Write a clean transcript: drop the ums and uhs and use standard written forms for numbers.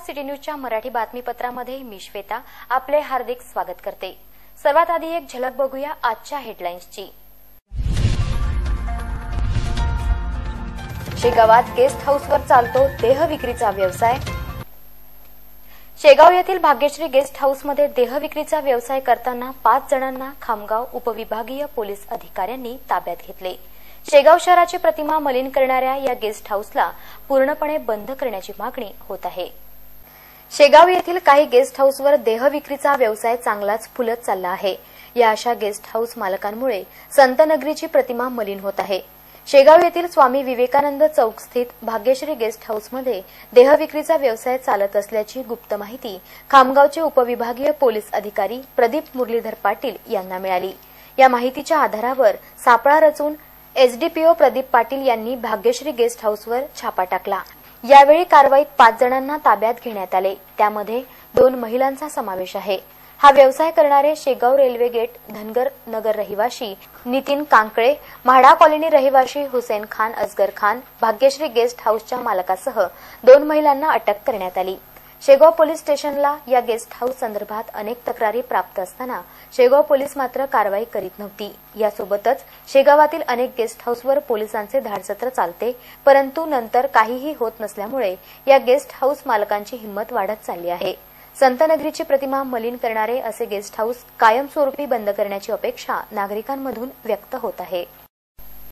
City न्यूजच्या मराठी बातमीपत्रामध्ये मी श्वेता आपले हार्दिक स्वागत करते। सर्वात आधी एक झलक बघूया आजच्या हेडलाईन्सची। शेगावात गेस्ट हाऊसवर चालतो देह विक्रीचा व्यवसाय। शेगाव येथील भाग्यश्री गेस्ट हाऊसमध्ये देह विक्रीचा व्यवसाय करताना 5 जणांना खामगाव उपविभागीय पोलीस अधिकाऱ्यांनी ताब्यात घेतले। शेगाव शहराची प्रतिमा मलिन करणाऱ्या या गेस्ट हाऊसला पूर्णपणे बंद करण्याची मागणी होत आहे। शेगाव येथील काही गेस्ट हाऊसवर देह विक्रीचा व्यवसाय चांगलाच फुलत चालला आहे। या अशा गेस्ट हाऊस मालकांमुळे संतनगरीची प्रतिमा मलिन होत आहे। शेगाव येथील स्वामी विवेकानंद चौक स्थित भाग्यश्री गेस्ट हाऊसमध्ये देह विक्रीचा व्यवसाय चालत असल्याची गुप्त माहिती खामगावचे उपविभागीय पोलीस अधिकारी प्रदीप मुरलीधर पाटील यांना मिळाली। या माहितीच्या आधारावर सापळा रचून एसडीपीओ प्रदीप पाटील यांनी भाग्यश्री गेस्ट हाऊसवर छापा टाकला। यावेळी कारवाईत 5 जणांना ताब्यात घेण्यात आले, त्यामध्ये 2 महिलांचा समावेश आहे। हा व्यवसाय करणारे शेगाव रेल्वे गेट धनगर नगर रहिवाशी नितीन कांकळे, म्हाडा कॉलनी रहिवाशी हुसेन खान असगर खान, भाग्यश्री गेस्ट हाऊसच्या मालकासह 2 महिलांना अटक करण्यात आली। शेगाव पोलीस स्टेशनला या गेस्ट हाऊस संदर्भात अनेक तक्रारी प्राप्त असताना शेगाव पोलीस मात्र कारवाई करीत नव्हती। यासोबतच शेगावातील अनेक गेस्ट हाऊसवर पोलिसांचे धाडसत्र चालते, परंतु नंतर काहीही होत नसल्यामुळे या गेस्ट हाऊस मालकांची हिंमत वाढत चालली आहे। संतनगरीची प्रतिमा मलिन करणारे असे गेस्ट हाऊस कायमस्वरूपी बंद करण्याची अपेक्षा नागरिकांमधून व्यक्त होत आहे।